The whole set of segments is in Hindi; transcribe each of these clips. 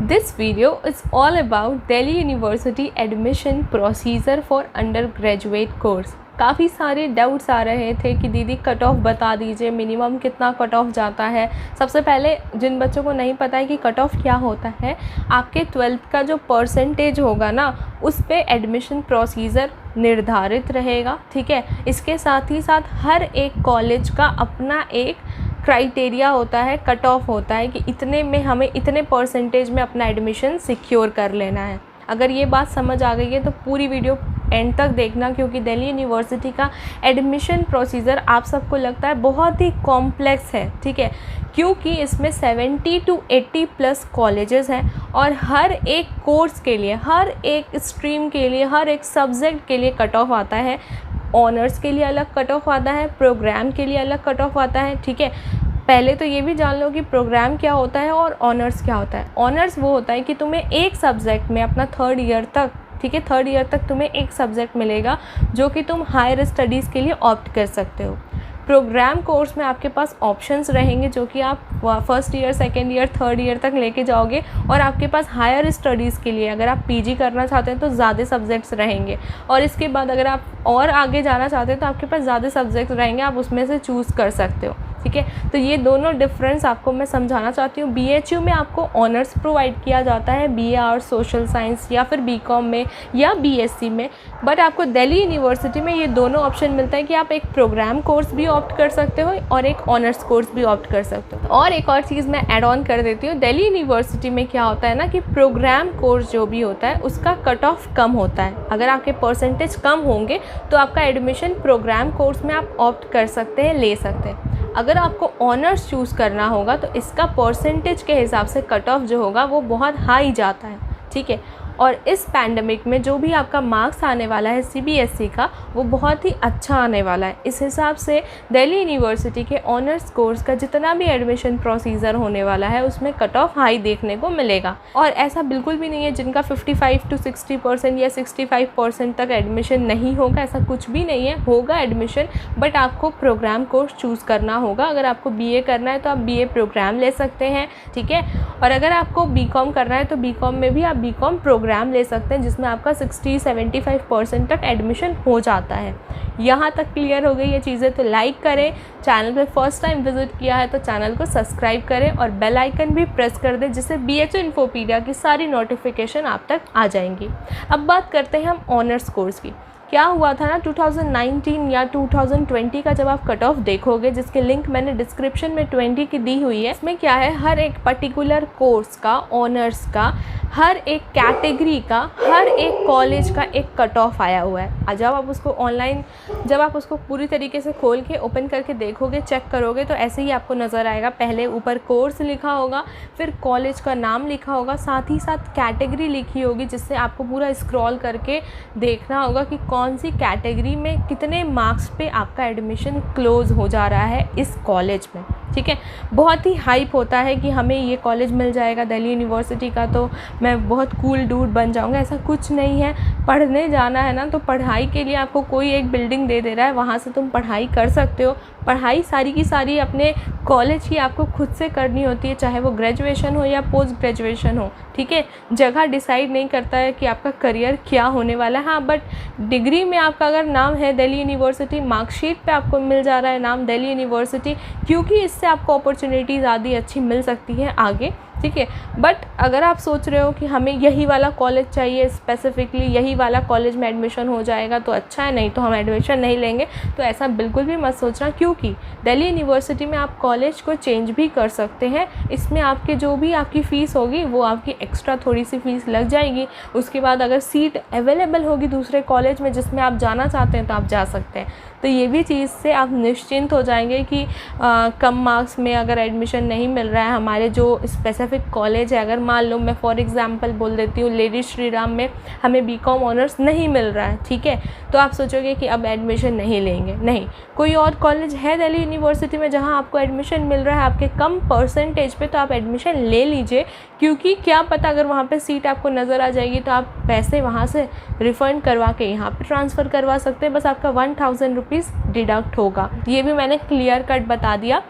This video is all about Delhi University admission procedure for undergraduate course। काफ़ी सारे डाउट्स आ रहे थे कि दीदी कट ऑफ बता दीजिए, मिनिमम कितना कट ऑफ जाता है। सबसे पहले जिन बच्चों को नहीं पता है कि कट ऑफ क्या होता है, आपके 12th का जो परसेंटेज होगा ना, उस पे एडमिशन प्रोसीजर निर्धारित रहेगा। ठीक है, इसके साथ ही साथ हर एक कॉलेज का अपना एक क्राइटेरिया होता है, कट ऑफ होता है कि इतने में हमें इतने परसेंटेज में अपना एडमिशन सिक्योर कर लेना है। अगर ये बात समझ आ गई है तो पूरी वीडियो एंड तक देखना, क्योंकि दिल्ली यूनिवर्सिटी का एडमिशन प्रोसीजर आप सबको लगता है बहुत ही कॉम्प्लेक्स है। ठीक है, क्योंकि इसमें 70 to 80 प्लस कॉलेजेस हैं और हर एक कोर्स के लिए, हर एक स्ट्रीम के लिए, हर एक सब्जेक्ट के लिए कट ऑफ आता है। ऑनर्स के लिए अलग कट ऑफ आता है, प्रोग्राम के लिए अलग कट ऑफ आता है। ठीक है, पहले तो ये भी जान लो कि प्रोग्राम क्या होता है और ऑनर्स क्या होता है। ऑनर्स वो होता है कि तुम्हें एक सब्जेक्ट में अपना 3rd ईयर तक, ठीक है, 3rd ईयर तक तुम्हें एक सब्जेक्ट मिलेगा जो कि तुम हायर स्टडीज़ के लिए ऑप्ट कर सकते हो। प्रोग्राम कोर्स में आपके पास ऑप्शंस रहेंगे जो कि आप 1st year, 2nd year, 3rd year तक लेके जाओगे, और आपके पास हायर स्टडीज़ के लिए अगर आप पीजी करना चाहते हैं तो ज़्यादा सब्जेक्ट्स रहेंगे, और इसके बाद अगर आप और आगे जाना चाहते हैं तो आपके पास ज़्यादा सब्जेक्ट्स रहेंगे, आप उसमें से चूज़ कर सकते हो। ठीक है, तो ये दोनों डिफरेंस आपको मैं समझाना चाहती हूँ। BHU में आपको ऑनर्स प्रोवाइड किया जाता है, BA आर्ट्स सोशल साइंस, या फिर BCom में या BSc में, बट आपको दिल्ली यूनिवर्सिटी में ये दोनों ऑप्शन मिलता है कि आप एक प्रोग्राम कोर्स भी ऑप्ट कर सकते हो और एक ऑनर्स कोर्स भी ऑप्ट कर सकते हो। और एक और चीज़ मैं ऐड ऑन कर देती हूँ, दिल्ली यूनिवर्सिटी में क्या होता है ना कि प्रोग्राम कोर्स जो भी होता है उसका कट ऑफ कम होता है। अगर आपके परसेंटेज कम होंगे तो आपका एडमिशन प्रोग्राम कोर्स में आप ऑप्ट कर सकते हैं, ले सकते हैं। अगर आपको ऑनर्स चूज़ करना होगा तो इसका परसेंटेज के हिसाब से कट ऑफ जो होगा वो बहुत हाई जाता है। ठीक है, और इस पैंडमिक में जो भी आपका मार्क्स आने वाला है CBSE का, वो बहुत ही अच्छा आने वाला है। इस हिसाब से दिल्ली यूनिवर्सिटी के ऑनर्स कोर्स का जितना भी एडमिशन प्रोसीजर होने वाला है उसमें कट ऑफ हाई देखने को मिलेगा। और ऐसा बिल्कुल भी नहीं है जिनका 55 to 60% या 65% तक एडमिशन नहीं होगा, ऐसा कुछ भी नहीं है, होगा एडमिशन, बट आपको प्रोग्राम कोर्स चूज़ करना होगा। अगर आपको BA करना है तो आप BA प्रोग्राम ले सकते हैं। ठीक है, और अगर आपको BCom करना है तो BCom में भी आप BCom प्रोग्राम ले सकते हैं, जिसमें आपका 60-75% तक एडमिशन हो जाता है। यहाँ तक क्लियर हो गई ये चीज़ें? तो लाइक करें, चैनल पे फर्स्ट टाइम विजिट किया है तो चैनल को सब्सक्राइब करें और बेल आइकन भी प्रेस कर दें, जिससे BHU इन्फोपीडिया की सारी नोटिफिकेशन आप तक आ जाएंगी। अब बात करते हैं हम ऑनर्स कोर्स की। क्या हुआ था ना 2019 या 2020 का जब आप कट ऑफ देखोगे, जिसके लिंक मैंने डिस्क्रिप्शन में 20 की दी हुई है, इसमें क्या है, हर एक पर्टिकुलर कोर्स का, ऑनर्स का, हर एक कैटेगरी का, हर एक कॉलेज का एक कट ऑफ आया हुआ है। जब आप उसको ऑनलाइन, जब आप उसको पूरी तरीके से खोल के ओपन करके देखोगे, चेक करोगे, तो ऐसे ही आपको नज़र आएगा। पहले ऊपर कोर्स लिखा होगा, फिर कॉलेज का नाम लिखा होगा, साथ ही साथ कैटेगरी लिखी होगी, जिससे आपको पूरा स्क्रॉल करके देखना होगा कि कौन सी कैटेगरी में कितने मार्क्स पे आपका एडमिशन क्लोज़ हो जा रहा है इस कॉलेज में। ठीक है, बहुत ही हाइप होता है कि हमें ये कॉलेज मिल जाएगा दिल्ली यूनिवर्सिटी का तो मैं बहुत कूल डूड बन जाऊंगा। ऐसा कुछ नहीं है। पढ़ने जाना है ना, तो पढ़ाई के लिए आपको कोई एक बिल्डिंग दे दे रहा है, वहाँ से तुम पढ़ाई कर सकते हो। पढ़ाई सारी की सारी अपने कॉलेज की आपको खुद से करनी होती है, चाहे वो ग्रेजुएशन हो या पोस्ट ग्रेजुएशन हो। ठीक है, जगह डिसाइड नहीं करता है कि आपका करियर क्या होने वाला है। हाँ, बट डिग्री में आपका अगर नाम है दिल्ली यूनिवर्सिटी, मार्कशीट पे आपको मिल जा रहा है नाम दिल्ली यूनिवर्सिटी, क्योंकि इससे आपको अपॉर्चुनिटीज़ आदि अच्छी मिल सकती है आगे। ठीक है, बट अगर आप सोच रहे हो कि हमें यही वाला कॉलेज चाहिए, स्पेसिफिकली यही वाला कॉलेज में एडमिशन हो जाएगा तो अच्छा है, नहीं तो हम एडमिशन नहीं लेंगे, तो ऐसा बिल्कुल भी मत सोचना, क्योंकि दिल्ली यूनिवर्सिटी में आप कॉलेज को चेंज भी कर सकते हैं। इसमें आपके जो भी आपकी फ़ीस होगी वो आपकी एक्स्ट्रा थोड़ी सी फ़ीस लग जाएगी। उसके बाद अगर सीट अवेलेबल होगी दूसरे कॉलेज में जिसमें आप जाना चाहते हैं तो आप जा सकते हैं। तो ये भी चीज़ से आप निश्चिंत हो जाएंगे कि कम मार्क्स में अगर एडमिशन नहीं मिल रहा है हमारे जो स्पेसिफिक कॉलेज है, अगर मान लो मैं फॉर एग्जांपल बोल देती हूँ लेडी श्री राम में हमें BCom ऑनर्स नहीं मिल रहा है, ठीक है, तो आप सोचोगे कि अब एडमिशन नहीं लेंगे। नहीं, कोई और कॉलेज है दिल्ली यूनिवर्सिटी में जहाँ आपको एडमिशन मिल रहा है आपके कम परसेंटेज पे, तो आप एडमिशन ले लीजिए, क्योंकि क्या पता अगर वहाँ पे सीट आपको नज़र आ जाएगी तो आप पैसे वहाँ से रिफ़ंड करवा के यहाँ पे ट्रांसफ़र करवा सकते हैं। बस आपका 1000 रुपीज़ डिडक्ट होगा। ये भी मैंने क्लियर कट बता दिया।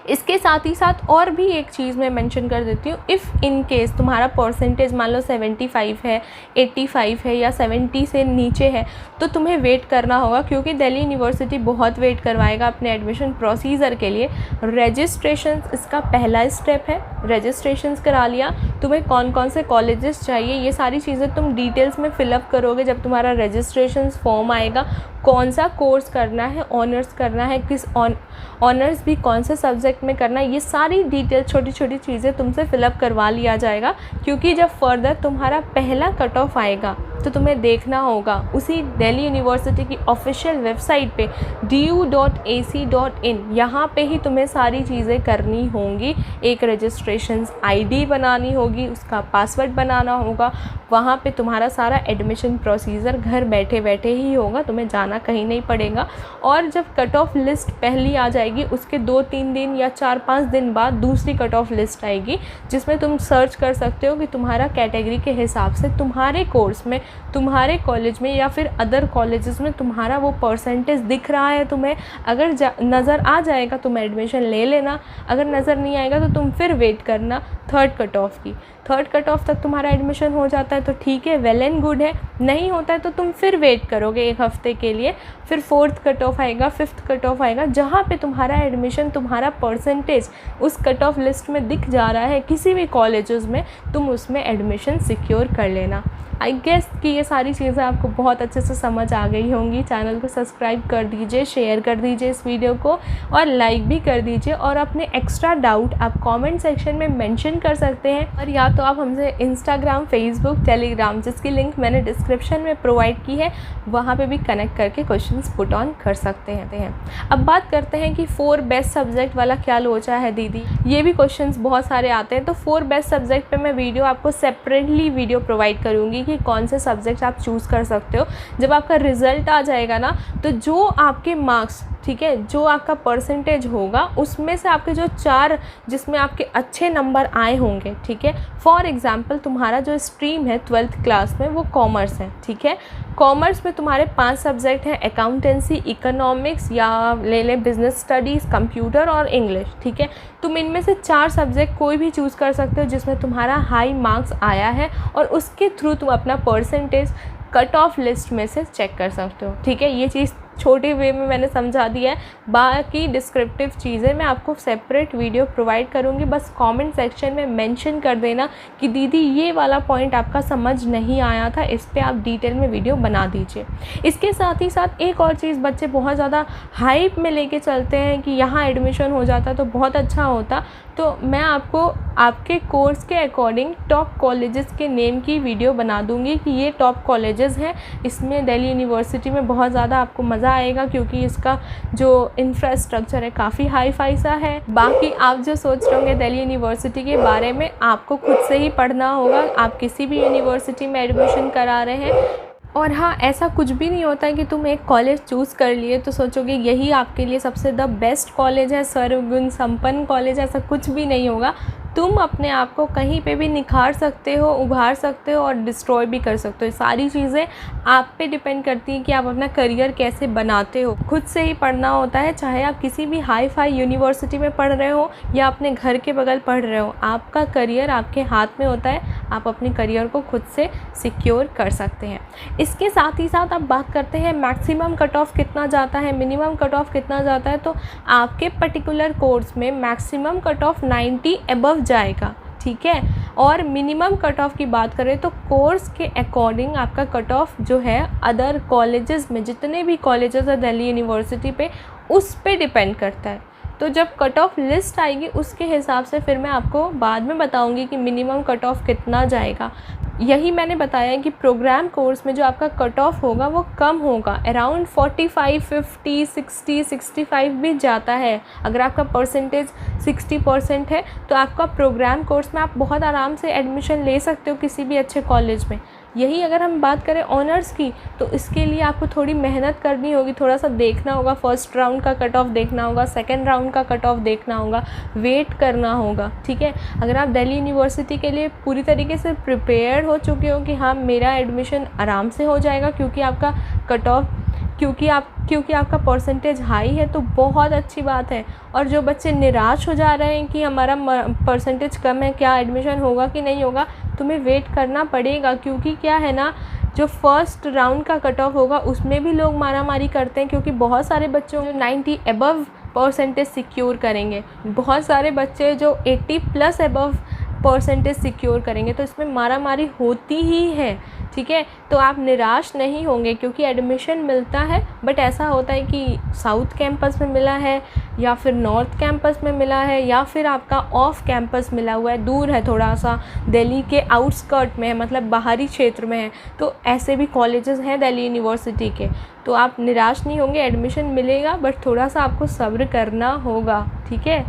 इसके साथ ही साथ और भी एक चीज़ मैं मेंशन कर देती हूँ, इफ़ इन केस तुम्हारा परसेंटेज मान लो 75 है, 85 है या 70 से नीचे है, तो तुम्हें वेट करना होगा, क्योंकि दिल्ली यूनिवर्सिटी बहुत वेट करवाएगा अपने एडमिशन प्रोसीजर के लिए। रजिस्ट्रेशन इसका पहला स्टेप है, रजिस्ट्रेशंस करा लिया, तुम्हें कौन कौन से कॉलेजेस चाहिए ये सारी चीज़ें तुम डिटेल्स में फिलअप करोगे जब तुम्हारा रजिस्ट्रेशन फॉर्म आएगा। कौन सा कोर्स करना है, ऑनर्स करना है, किस ऑनर्स भी कौन से सब्जेक्ट में करना है, ये सारी डिटेल छोटी छोटी चीज़ें तुमसे फिलअप करवा लिया जाएगा। क्योंकि जब फर्दर तुम्हारा पहला कट ऑफ आएगा तो तुम्हें देखना होगा उसी दिल्ली यूनिवर्सिटी की ऑफिशियल वेबसाइट पे du.ac.in, यहाँ पे ही तुम्हें सारी चीज़ें करनी होंगी। एक रजिस्ट्रेशन आईडी बनानी होगी, उसका पासवर्ड बनाना होगा, वहाँ पे तुम्हारा सारा एडमिशन प्रोसीजर घर बैठे बैठे ही होगा, तुम्हें जाना कहीं नहीं पड़ेगा। और जब कट ऑफ लिस्ट पहली आ जाएगी उसके 2-3 दिन या 4-5 दिन बाद दूसरी कट ऑफ लिस्ट आएगी, जिसमें तुम सर्च कर सकते हो कि तुम्हारा कैटेगरी के हिसाब से तुम्हारे कोर्स में, तुम्हारे कॉलेज में या फिर अदर कॉलेजेस में तुम्हारा वो परसेंटेज दिख रहा है तुम्हें। अगर नज़र आ जाएगा तुम एडमिशन ले लेना, अगर नज़र नहीं आएगा तो तुम फिर वेट करना थर्ड कट ऑफ की। थर्ड कट ऑफ तक तुम्हारा एडमिशन हो जाता है तो ठीक है, वेल एंड गुड है। नहीं होता है तो तुम फिर वेट करोगे 1 हफ्ते के लिए, फिर फोर्थ कट ऑफ आएगा, फिफ्थ कट ऑफ आएगा, जहाँ पे तुम्हारा एडमिशन, तुम्हारा परसेंटेज उस कट ऑफ लिस्ट में दिख जा रहा है किसी भी कॉलेजेस में, तुम उसमें एडमिशन सिक्योर कर लेना। आई गेस कि ये सारी चीज़ें आपको बहुत अच्छे से समझ आ गई होंगी। चैनल को सब्सक्राइब कर दीजिए, शेयर कर दीजिए इस वीडियो को और लाइक भी कर दीजिए। और अपने एक्स्ट्रा डाउट आप कमेंट सेक्शन में मेंशन कर सकते हैं, और या तो आप हमसे इंस्टाग्राम, फेसबुक, टेलीग्राम, जिसकी लिंक मैंने डिस्क्रिप्शन में प्रोवाइड की है, वहाँ पे भी कनेक्ट करके क्वेश्चंस पुट ऑन कर सकते हैं। अब बात करते हैं कि 4 बेस्ट सब्जेक्ट वाला क्या लोचा है दीदी, ये भी क्वेश्चंस बहुत सारे आते हैं। तो 4 बेस्ट सब्जेक्ट पे मैं वीडियो आपको सेपरेटली वीडियो प्रोवाइड करूँगी कि कौन से सब्जेक्ट आप चूज़ कर सकते हो। जब आपका रिज़ल्ट आ जाएगा ना, तो जो आपके मार्क्स, ठीक है, जो आपका परसेंटेज होगा उसमें से आपके जो 4 जिसमें आपके अच्छे नंबर आए होंगे, ठीक है, फॉर एग्जांपल तुम्हारा जो स्ट्रीम है 12th क्लास में वो कॉमर्स है, ठीक है, कॉमर्स में तुम्हारे 5 सब्जेक्ट हैं, अकाउंटेंसी, इकोनॉमिक्स या ले लें बिजनेस स्टडीज़, कंप्यूटर और इंग्लिश, ठीक है। तुम इनमें से 4 सब्जेक्ट कोई भी चूज़ कर सकते हो जिसमें तुम्हारा हाई मार्क्स आया है, और उसके थ्रू तुम अपना परसेंटेज कट ऑफ लिस्ट में से चेक कर सकते हो, ठीक है। ये चीज़ छोटे वे में मैंने समझा दिया है, बाकी डिस्क्रिप्टिव चीज़ें मैं आपको सेपरेट वीडियो प्रोवाइड करूँगी। बस कमेंट सेक्शन में मेंशन कर देना कि दीदी ये वाला पॉइंट आपका समझ नहीं आया था, इस पे आप डिटेल में वीडियो बना दीजिए। इसके साथ ही साथ एक और चीज़, बच्चे बहुत ज़्यादा हाइप में लेके चलते हैं कि यहाँ एडमिशन हो जाता तो बहुत अच्छा होता, तो मैं आपको आपके कोर्स के अकॉर्डिंग टॉप कॉलेजेस के नेम की वीडियो बना दूंगी कि ये टॉप कॉलेजेस हैं। इसमें दिल्ली यूनिवर्सिटी में बहुत ज़्यादा आपको मज़ा आएगा, क्योंकि इसका जो इंफ्रास्ट्रक्चर है काफ़ी हाई फाई सा है। बाकी आप जो सोच रहे होंगे दिल्ली यूनिवर्सिटी के बारे में, आपको खुद से ही पढ़ना होगा। आप किसी भी यूनिवर्सिटी में एडमिशन करा रहे हैं, और हाँ, ऐसा कुछ भी नहीं होता है कि तुम एक कॉलेज चूज़ कर लिए तो सोचोगे यही आपके लिए सबसे द बेस्ट कॉलेज है, सर्वगुण संपन्न कॉलेज, ऐसा कुछ भी नहीं होगा। तुम अपने आप को कहीं पे भी निखार सकते हो, उभार सकते हो और डिस्ट्रॉय भी कर सकते हो। सारी चीज़ें आप पे डिपेंड करती हैं कि आप अपना करियर कैसे बनाते हो। खुद से ही पढ़ना होता है, चाहे आप किसी भी हाई फाई यूनिवर्सिटी में पढ़ रहे हो या अपने घर के बगल पढ़ रहे हो, आपका करियर आपके हाथ में होता है। आप अपने करियर को खुद से सिक्योर कर सकते हैं। इसके साथ ही साथ अब बात करते हैं मैक्सिमम कट ऑफ कितना जाता है, मिनिमम कट ऑफ कितना जाता है। तो आपके पर्टिकुलर कोर्स में मैक्सिमम कट ऑफ 90 अबव जाएगा, ठीक है। और मिनिमम कट ऑफ की बात करें तो कोर्स के अकॉर्डिंग आपका कट ऑफ जो है अदर कॉलेजेस में, जितने भी कॉलेजेस है दिल्ली यूनिवर्सिटी पे, उस पे डिपेंड करता है। तो जब कट ऑफ लिस्ट आएगी उसके हिसाब से फिर मैं आपको बाद में बताऊंगी कि मिनिमम कट ऑफ कितना जाएगा। यही मैंने बताया कि प्रोग्राम कोर्स में जो आपका कट ऑफ होगा वो कम होगा, अराउंड 45, 50, 60, 65 भी जाता है। अगर आपका परसेंटेज 60% है तो आपका प्रोग्राम कोर्स में आप बहुत आराम से एडमिशन ले सकते हो किसी भी अच्छे कॉलेज में। यही अगर हम बात करें ऑनर्स की, तो इसके लिए आपको थोड़ी मेहनत करनी होगी, थोड़ा सा देखना होगा, फर्स्ट राउंड का कट ऑफ देखना होगा, सेकंड राउंड का कट ऑफ देखना होगा, वेट करना होगा, ठीक है। अगर आप दिल्ली यूनिवर्सिटी के लिए पूरी तरीके से प्रिपेयर्ड हो चुके हो कि हाँ मेरा एडमिशन आराम से हो जाएगा क्योंकि आपका कट ऑफ क्योंकि आपका परसेंटेज हाई है तो बहुत अच्छी बात है। और जो बच्चे निराश हो जा रहे हैं कि हमारा परसेंटेज कम है, क्या एडमिशन होगा कि नहीं होगा, तुम्हें वेट करना पड़ेगा, क्योंकि क्या है ना, जो फर्स्ट राउंड का कट ऑफ होगा उसमें भी लोग मारामारी करते हैं, क्योंकि बहुत सारे बच्चों जो 90 अबव परसेंटेज सिक्योर करेंगे, बहुत सारे बच्चे जो 80+ अबव परसेंटेज सिक्योर करेंगे, तो इसमें मारामारी होती ही है। ठीक है, तो आप निराश नहीं होंगे, क्योंकि एडमिशन मिलता है, बट ऐसा होता है कि साउथ कैंपस में मिला है या फिर नॉर्थ कैंपस में मिला है या फिर आपका ऑफ कैंपस मिला हुआ है, दूर है थोड़ा सा, दिल्ली के आउटस्कर्ट में है, मतलब बाहरी क्षेत्र में है। तो ऐसे भी कॉलेजेस हैं दिल्ली यूनिवर्सिटी के, तो आप निराश नहीं होंगे, एडमिशन मिलेगा, बट थोड़ा सा आपको सब्र करना होगा। ठीक है,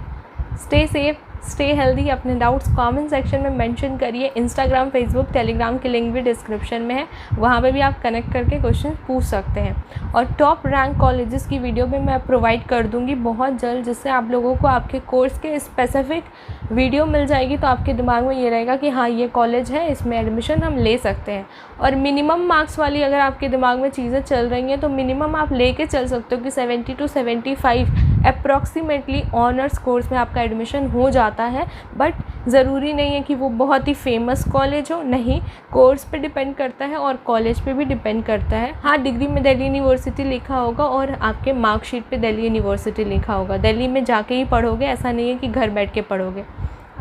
स्टे सेफ, स्टे हेल्दी। अपने डाउट्स कमेंट सेक्शन में मेंशन करिए। इंस्टाग्राम, फेसबुक, टेलीग्राम की लिंक भी डिस्क्रिप्शन में है, वहाँ पे भी आप कनेक्ट करके क्वेश्चन पूछ सकते हैं। और टॉप रैंक कॉलेजेस की वीडियो भी मैं प्रोवाइड कर दूँगी बहुत जल्द, जिससे आप लोगों को आपके कोर्स के स्पेसिफिक वीडियो मिल जाएगी, तो आपके दिमाग में ये रहेगा कि हाँ ये कॉलेज है, इसमें एडमिशन हम ले सकते हैं। और मिनिमम मार्क्स वाली अगर आपके दिमाग में चीज़ें चल रही हैं तो मिनिमम आप लेके चल सकते हो कि 70 to 75 अप्रॉक्सीमेटली ऑनर्स कोर्स में आपका एडमिशन हो जाता है। बट ज़रूरी नहीं है कि वो बहुत ही फेमस कॉलेज हो, नहीं, कोर्स पे डिपेंड करता है और कॉलेज पे भी डिपेंड करता है। हाँ, डिग्री में दिल्ली यूनिवर्सिटी लिखा होगा और आपके मार्कशीट पे दिल्ली यूनिवर्सिटी लिखा होगा। दिल्ली में जाके ही पढ़ोगे, ऐसा नहीं है कि घर बैठ के पढ़ोगे।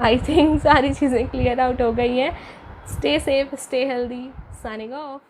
आई थिंक सारी चीज़ें क्लियर आउट हो गई हैं। Stay safe, stay healthy, signing off.